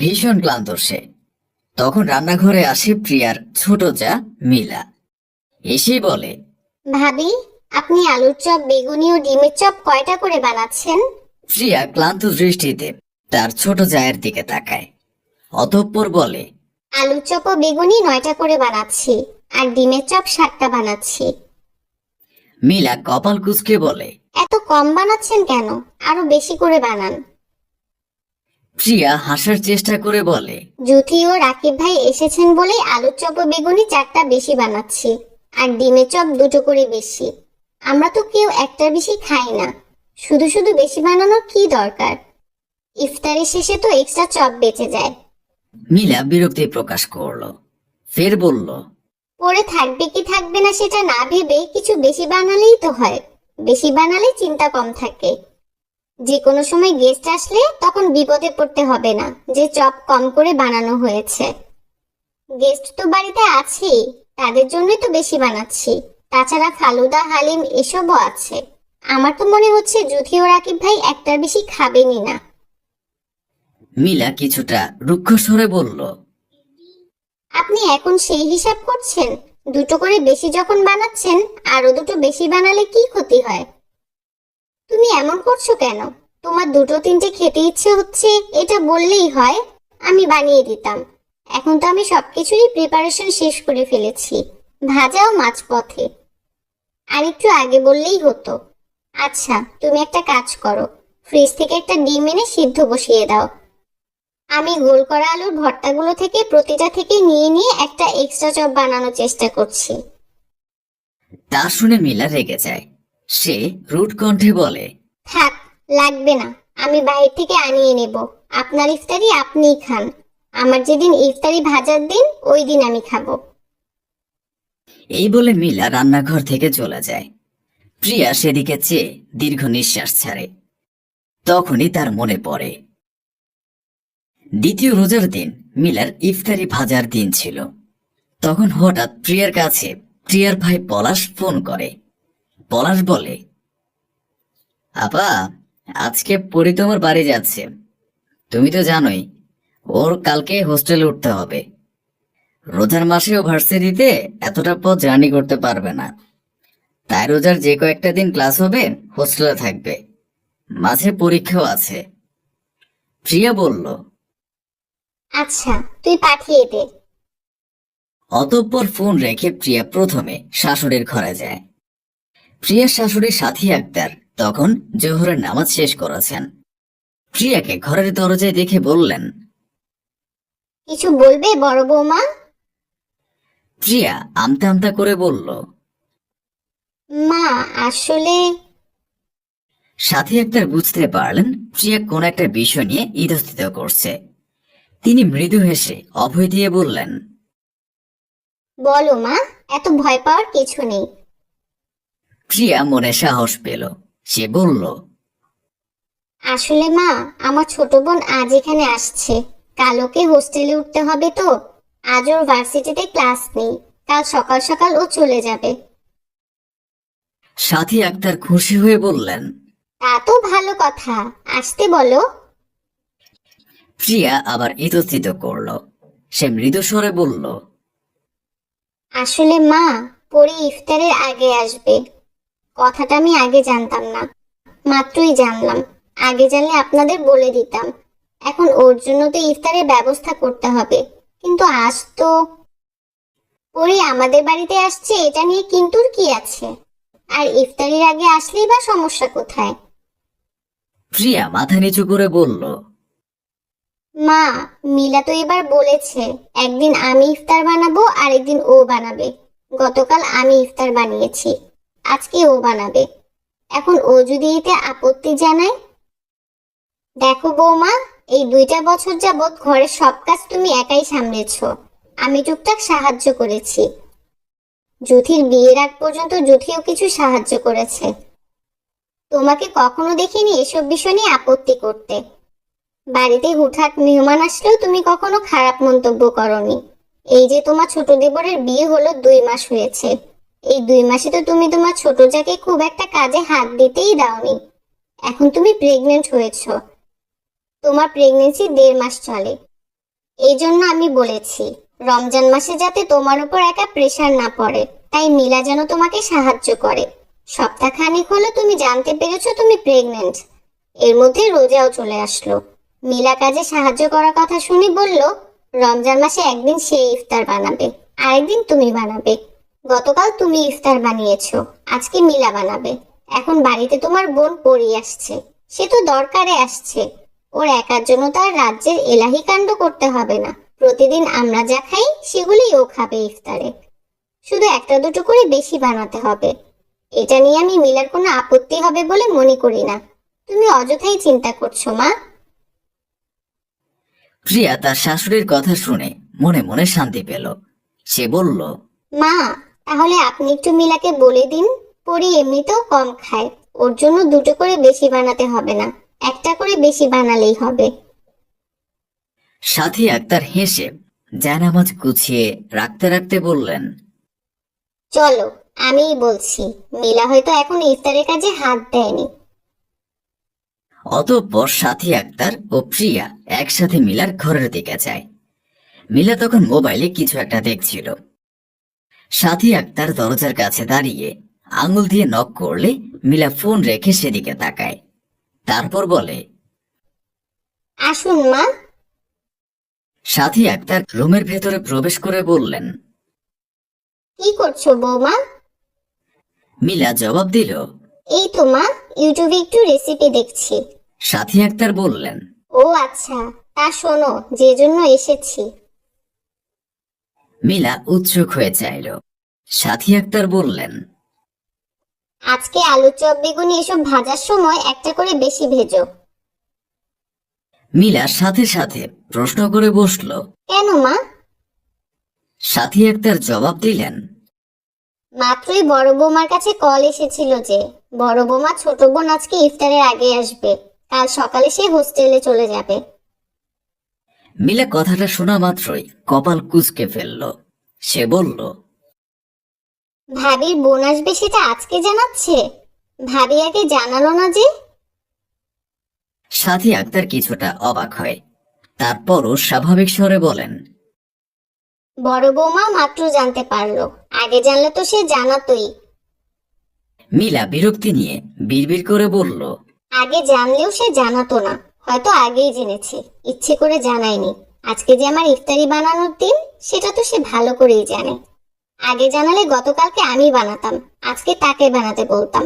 ভীষণ ক্লান্ত সে। তখন রান্নাঘরে আসে প্রিয়ার ছোট যা মিলা। এসেই বলে, ভাবি, আপনি আলুর চপ, বেগুনি ও ডিমের চপ কয়টা করে বানাচ্ছেন? প্রিয়া ক্লান্ত দৃষ্টিতে তার ছোট জায়ের দিকে তাকায়। অতঃপর বলে, আলুর চপ ও বেগুনি 9টা করে বানাচ্ছি, আর ডিমের চপ 7টা বানাচ্ছি। মিলা কপাল কুঁচকে বলে। এত কম বানাচ্ছেন কেন? আরো বেশি করে বানান। প্রিয়া হাসার চেষ্টা করে বলে, জুথি ও রাকিব ভাই এসেছেন বলেই আলুর চপ ও বেগুনি 4টা বেশি বানাচ্ছি, আর ডিমের চপ 2টো করে বেশি। আমরা তো কেউ একটার বেশি খাই না, শুধু শুধু বেশি বানানোর কি দরকার? ইফতারের শেষে তো এক্সট্রা চপ বেঁচে যায়। মিলা বিরক্তি প্রকাশ করলো। ফের বলল, পরে থাকবে কি থাকবে না সেটা না ভেবে কিছু বেশি বানালেই তো হয়। বেশি বানালে চিন্তা কম থাকে। যে কোনো সময় গেস্ট আসলে তখন বিপদে পড়তে হবে না যে চপ কম করে বানানো হয়েছে। গেস্ট তো বাড়িতে আছেই, তাদের জন্যই তো বেশি বানাচ্ছি। তাছাড়া ফালুদা, হালিম এসবও আছে। আমার তো মনে হচ্ছে জুথি ও রাকিব ভাই একটার বেশি খাবেনই না। মিলা কিছুটা রুক্ষ স্বরে বলল, আপনি এখন সেই হিসাব করছেন? 2টো করে বেশি যখন বানাচ্ছেন, আরো 2টো বেশি বানালে কি ক্ষতি হয়? তুমি এমন করছো কেন? তোমার 2-3টে খেতে ইচ্ছে হচ্ছে, এটা বললেই হয়, আমি বানিয়ে দিতাম। এখন তো আমি সবকিছুরই প্রিপারেশন শেষ করে ফেলেছি, ভাজাও মাঝপথে। আর একটু আগে বললেই হতো। আচ্ছা, তুমি একটা কাজ করো, ফ্রিজ থেকে একটা ডিম এনে সিদ্ধ বসিয়ে দাও। আমি গোল করা আলুর ভর্তাগুলো থেকে প্রতিটা থেকে নিয়ে নিয়ে একটা এক্সট্রা চপ বানানোর চেষ্টা করছি। তা শুনে মিলা রেগে যায়। সে রুড কণ্ঠে বলে, থাক, লাগবে না, আমি বাইরে থেকে আনিয়ে নেব। আপনার ইফতারি আপনিই খান। আমার যেদিন ইফতারি ভাজার দিন, ওই দিন আমি খাবো। এই বলে মিলা রান্নাঘর থেকে চলে যায়। প্রিয়া সেদিকে চেয়ে দীর্ঘ নিঃশ্বাস ছাড়ে। তখনই তার মনে পড়ে, দ্বিতীয় রোজার দিন মিলার ইফতারি ভাজার দিন ছিল। তখন হঠাৎ প্রিয়ার কাছে প্রিয়ার ভাই পলাশ ফোন করে। পলাশ বলে, আপা, আজকে পরি তোমার বাড়ি যাচ্ছে। তুমি তো জানোই ওর কালকে হোস্টেলে উঠতে হবে। রোজার মাসেও ভার্সিটিতে এতটা পথ জার্নি করতে পারবে না। তাই রোজার যে কয়েকটা দিন ক্লাস হবে হোস্টেলে থাকবে, মাঝে পরীক্ষাও আছে। প্রিয়া বলল। আচ্ছা, তুই পাঠিয়ে দে। অতঃপর ফোন রেখে প্রিয়া প্রথমে শাশুড়ির ঘরে যায়। প্রিয়ার শাশুড়ি সাথী আক্তার তখন জোহরের নামাজ শেষ করেছেন। প্রিয়াকে ঘরের দরজায় দেখে বললেন, কিছু বলবে বড় বৌমা? প্রিয়া আমতা আমতা করে বলল। মা, আসলে সাথী আক্তার বুঝতে পারলেন প্রিয়া কোন একটা বিষয় নিয়ে ইতস্তত করছে। তিনি মৃদু হেসে অভয় দিয়ে বললেন, বলো মা, এত ভয় পাওয়ার কিছু নেই। প্রিয়া মনে সাহস পেল। সে বলল, আসলে মা, আমার ছোট বোন আজ এখানে আসছে। কাল ওকে হোস্টেলে উঠতে হবে তো। আজ ওর ভার্সিটিতে ক্লাস নেই, কাল সকাল সকাল ও চলে যাবে। সাথী আক্তার খুশি হয়ে বললেন। তা তো ভালো কথা, আসতে বলো। প্রিয়া আবার ইতস্তত করল। সে মৃদু স্বরে বলল, আসলে মা, পরে ইফতারের আগে আসবে। কথাটা আমি আগে জানতাম না, মাত্রই জানলাম। আগে জানলে আপনাদের বলে দিতাম। এখন ওর জন্য তো ইফতারের ব্যবস্থা করতে হবে, কিন্তু আজ তো পরে আমাদের বাড়িতে আসছে, এটা নিয়ে কিন্তুর কি আছে? আর ইফতারির আগে আসলেই বা সমস্যা কোথায়? প্রিয়া মাথা নিচু করে বলল, মা, মিলা তো এবার বলেছে একদিন আমি ইফতার বানাবো আর একদিন ও বানাবে। গতকাল আমি ইফতার বানিয়েছি, আজকে ও বানাবে। এখন ও যদি এতে আপত্তি জানায়? দেখো বৌমা, এই 2টা বছর যাবৎ ঘরের সব কাজ তুমি একাই সামলেছো। আমি টুকটাক সাহায্য করেছি। জুথির বিয়ের আগ পর্যন্ত জুথিও কিছু সাহায্য করেছে। তোমাকে কখনো দেখিনি এসব বিষয় নিয়ে আপত্তি করতে। বাড়িতে হুটহাট মেহমান আসলেও তুমি কখনো খারাপ মন্তব্য করনি। এই যে তোমার ছোট দেবরের বিয়ে হলো 2 মাস হয়েছে, এই 2 মাসে তো তুমি তোমার ছোট জাকে খুব একটা কাজে হাত দিতেই দাওনি। এখন তুমি প্রেগনেন্ট হয়েছো, তোমার প্রেগনেন্সি 1.5 মাস চলে। এই জন্য আমি বলেছি রমজান মাসে যাতে তোমার উপর একা প্রেশার না পড়ে, তাই মিলা যেন তোমাকে সাহায্য করে। সপ্তাহখানেক হলো তুমি জানতে পেরেছো তুমি প্রেগনেন্ট, এর মধ্যে রোজাও চলে আসলো। মিলা কাজে সাহায্য করার কথা শুনে বলল রমজান মাসে একদিন সে ইফতার বানাবে, আরেকদিন তুমি বানাবে। গতকাল তুমি ইফতার বানিয়েছো, আজকে মিলা বানাবে। এখন বাড়িতে তোমার বোন পড়ি আসছে, সে তো দরকারে আসছে, ওর একার জন্য তার রাজ্যের এলাহি কাণ্ড করতে হবে না। প্রতিদিন আমরা যা খাই সেগুলোই ও খাবে ইফতারে, শুধু একটা দুটো করে বেশি বানাতে হবে। এটা নিয়ে আমি মিলার কোনো আপত্তি হবে বলে মনে করি না। তুমি অযথাই চিন্তা করছো মা। প্রিয়া তার শাশুড়ির কথা শুনে মনে মনে শান্তি পেল। সে বলল, মা, তাহলে আপনি একটু মিলাকে বলে দিন, পরি এমনিতেও কম খায়, ওর জন্য দুটো করে বেশি বানাতে হবে না, একটা করে বেশি বানালেই হবে। সাথী আক্তার হেসে জায়নামাজ গুছিয়ে রাখতে রাখতে বললেন, চলো, আমিই বলছি, মিলা হয়তো এখন ইফতারের কাজে হাত দেয়নি। অতঃপর সাথী আক্তার ও প্রিয়া একসাথে মিলার ঘরের দিকে যায়। মিলা তখন মোবাইলে কিছু একটা দেখছিল। সাথী আক্তার দরজার কাছে দাঁড়িয়ে আঙুল দিয়ে নক করলে মিলা ফোন রেখে সেদিকে তাকায়। তারপর বলে, আসুন মা। সাথী আক্তার রুমের ভেতরে প্রবেশ করে বললেন। কি করছো বৌমা? মিলা জবাব দিল, এই তো মা, ইউটিউবে একটু রেসিপি দেখছি। সাথী আক্তার বললেন, ও আচ্ছা, তা শোনো, যে জন্য এসেছি। মিলা উৎসুক হয়ে চাইল। সাথী আক্তার বললেন, আজকে আলু চপ বেগুনি এসব ভাজার সময় একটা করে বেশি ভেজো। মিলা সাথে সাথে প্রশ্ন করে বসল। কেন মা? সাথী আক্তার জবাব দিলেন, মাত্রই বড় বৌমার কাছে কল এসেছিল যে বড় বৌমা ছোট বোন আজকে ইফতারের আগে আসবে, কাল সকালে সে হোস্টেলে চলে যাবে। মিলা কথাটা শোনা মাত্রই কপাল কুঁচকে ফেলল। সে বলল, ভাবির বোন আসবে সেটা আজকে জানাচ্ছে? ভাবি আগে জানালো না যে? সাথী আক্তার কিছুটা অবাক হয়। তারপরও স্বাভাবিক স্বরে বলেন, বড় বৌমা মাত্র জানতে পারলো, আগে জানলে তো সে জানাতোই। মিলা বিরক্তি নিয়ে বিড়বিড় করে বলল, আগে জানলেও সে জানাতো না, হয়তো আগেই জেনেছে, ইচ্ছে করে জানায়নি। আজকে যে আমার ইফতারি বানানোর দিন সেটা তো সে ভালো করেই জানে। আগে জানালে গতকালকে আমি বানাতাম, আজকে তাকে বানাতে বলতাম।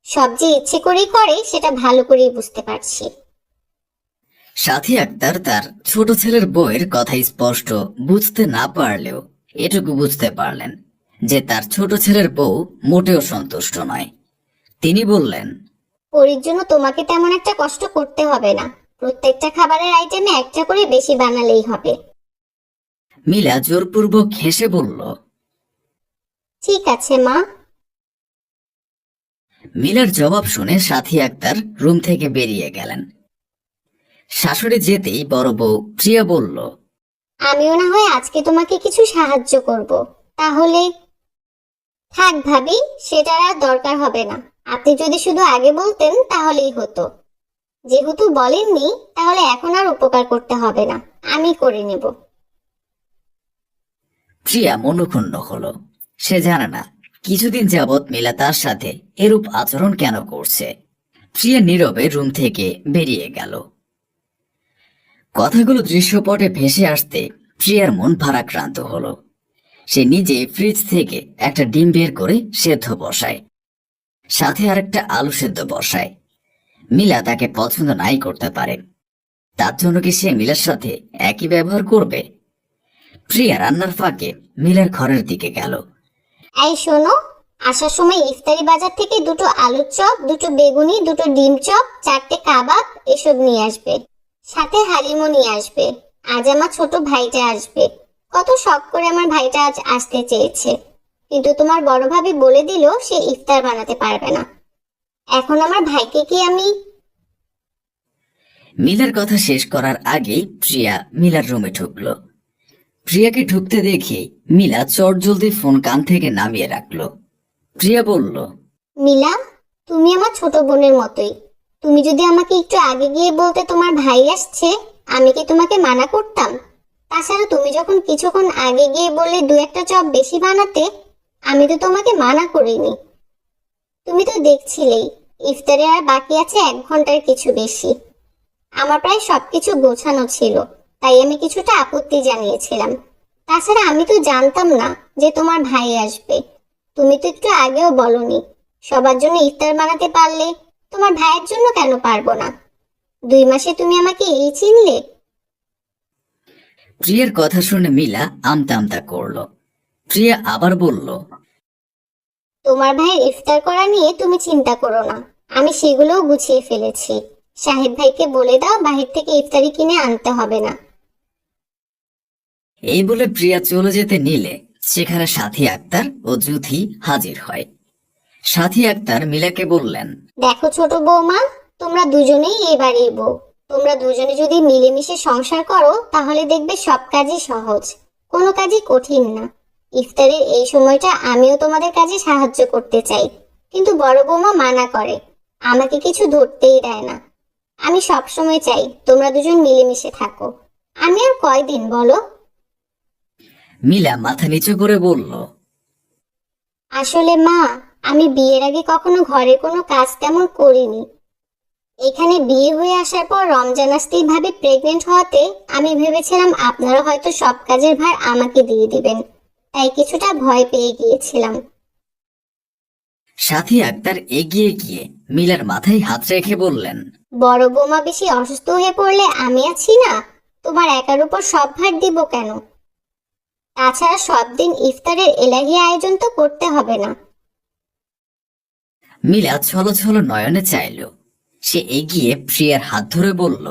সব যে ইচ্ছে করেই করে সেটা ভালো করেই বুঝতে পারছি। সাথী আক্তার তার ছোট ছেলের বউয়ের কথা স্পষ্ট বুঝতে না পারলেও এটুকু বুঝতে পারলেন যে তার ছোট ছেলের বউ মোটেও সন্তুষ্ট নয়। তিনি বললেন, পরির জন্য তোমাকে তেমন একটা কষ্ট করতে হবে না, প্রত্যেকটা খাবারের আইটেমে একটা করে বেশি বানালেই হবে। মিলা জোরপূর্বক হেসে বলল, ঠিক আছে মা। মিলার জবাব শুনে সাথী আক্তার রুম থেকে বেরিয়ে গেলেন। শাশুড়ি যেতেই বড় বউ প্রিয়া বলল, আমিও না হয় আজকে তোমাকে কিছু সাহায্য করব। তাহলে থাক ভাবি, সেটার আর দরকার হবে না। আপনি যদি শুধু আগে বলতেন তাহলেই হতো। যেহেতু বলেননি, তাহলে এখন আর উপকার করতে হবে না, আমি করে নেব। প্রিয়া মনক্ষুণ্ণ হলো। সে জানে না কিছুদিন যাবৎ মিলা তার সাথে এরূপ আচরণ কেন করছে। প্রিয়া নীরবে রুম থেকে বেরিয়ে গেল। কথাগুলো দৃশ্যপটে ভেসে আসতে প্রিয়ার মন ভারাক্রান্ত হলো। সে নিজে ফ্রিজ থেকে একটা ডিম বের করে সেদ্ধ বসায়, সাথে আরেকটা আলু সেদ্ধ বসায়। মিলা তাকে পছন্দ নাই করতে পারে, তার জন্য কি সে মিলার সাথে একই ব্যবহার করবে? প্রিয়া রান্নার ফাঁকে মিলার ঘরের দিকে গেল। এই শোনো, আসার সময় ইফতারি বাজার থেকে দুটো আলুর চপ, দুটো বেগুনি, দুটো ডিম চপ, 4টে কাবাব এসব নিয়ে আসবে। সাথে হালিমও নিয়ে আসবে। আজ আমার ছোট ভাইটা আসবে। কত শখ করে আমার ভাইটা আজ আসতে চেয়েছে, কিন্তু তোমার বড় ভাবি বলে দিল সে ইফতার বানাতে পারবে না। এখন আমার ভাইকে কি আমি? মিলার কথা শেষ করার আগেই প্রিয়া মিলার রুমে ঢুকলো। প্রিয়াকে ঢুকতে দেখে মিলা চটজলদি ফোন কান থেকে নামিয়ে রাখলো। প্রিয়া বলল, মিলা, তুমি আমার ছোট বোনের মতোই। তুমি যদি আমাকে একটু আগে গিয়ে বলতে তোমার ভাই আসছে, আমি কি তোমাকে মানা করতাম? তাছাড়া তুমি যখন কিছুক্ষণ আগে গিয়ে বললে দু একটা চপ বেশি বানাতে, আমি তো তোমাকে মানা করিনি। তুমি তো দেখছিলেই ইফতারে আর বাকি আছে 1 ঘন্টার কিছু বেশি। আমার প্রায় সবকিছু গোছানো ছিল, তাই আমি কিছুটা আপত্তি জানিয়েছিলাম। তাছাড়া আমি তো জানতাম না যে তোমার ভাই আসবে। তুমি তো একটু আগেও বলনি, সবার জন্য ইফতার বানাতে পারলে তোমার ভাইয়ের জন্য কেন পারবো না? 2 মাসে তুমি আমাকে এই চিনলে? প্রিয়ার কথা শুনে মিলা আমতা আমতা করলো। প্রিয়া আবার বলল, তোমার ভাইয়ের ইফতার করা নিয়ে তুমি চিন্তা করো না, আমি সেগুলোও গুছিয়ে ফেলেছি। শাহিদ ভাইকে বলে দাও বাহির থেকে ইফতারি কিনে আনতে হবে না। এই বলে প্রিয়া চলে যেতে নিলে সেখানে সাথী আক্তার ও জুথি হাজির হয়। সাথী আক্তার মিলাকে বললেন, দেখো ছোট বৌমা, তোমরা দুজনেই এই বাড়ির বউ। তোমরা দুজনে যদি মিলেমিশে সংসার করো তাহলে দেখবে সব কাজই সহজ, কোনো কাজই কঠিন না। ইফতারের এই সময়টা আমিও তোমাদের কাজে সাহায্য করতে চাই, কিন্তু বড় বৌমা মানা করে, আমাকে কিছু ধরতেই দেয় না। আমি সব সময় চাই তোমরা দুজন মিলেমিশে থাকো। আমি আর কয়দিন বলো? মিলা মাথা নিচু করে বলল, আসলে মা, আমি বিয়ের আগে কখনো ঘরে কোনো কাজ তেমন করিনি। এখানে বিয়ে হয়ে আসার পর রমজান আসতেই ভাবে প্রেগনেন্ট হওয়াতে আমি ভেবেছিলাম আপনারা হয়তো সব কাজের ভার আমাকে দিয়ে দিবেন, তাই কিছুটা ভয় পেয়ে গিয়েছিলাম। সাথী আক্তার এগিয়ে গিয়ে মিলার মাথায় হাত রেখে বললেন, বড় বৌমা বেশি অসুস্থ হয়ে পড়লে আমি আছি না, তোমার একার উপর সব ভার দিব কেন? তাছাড়া সব দিন ইফতারের এলাহি আয়োজন তো করতে হবে না। মিলা ছলো ছলো নয়নে চাইল। সে এগিয়ে প্রিয়ার হাত ধরে বলল,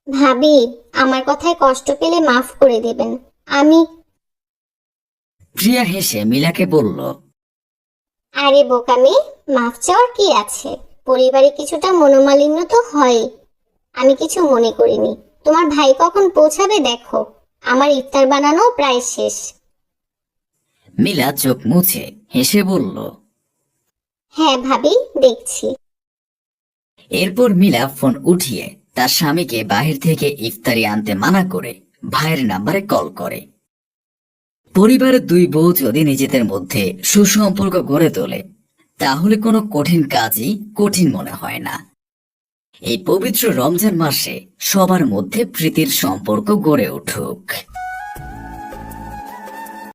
ভাবি, আমার কথায় কষ্ট পেলে মাফ করে দেবেন। আমি প্রিয়া হেসে মিলাকে বলল, আরে বোকামি, মাফ চাওয়ার কি আছে? পরিবারে কিছুটা মনোমালিন্য তো হয়, আমি কিছু মনে করিনি। তোমার ভাই কখন পৌঁছাবে দেখো, আমার ইফতার বানানো প্রায় শেষ। মিলা চোখ মুছে হেসে বলল। হ্যাঁ ভাবি, দেখছি। এরপর মিলা ফোন উঠিয়ে তার স্বামীকে বাহির থেকে ইফতারি আনতে মানা করে ভাইয়ের নাম্বারে কল করে। পরিবারের দুই বউ যদি নিজেদের মধ্যে সুসম্পর্ক গড়ে তোলে তাহলে কোনো কঠিন কাজই কঠিন মনে হয় না। এই পবিত্র রমজান মাসে সবার মধ্যে প্রীতির সম্পর্ক গড়ে উঠুক।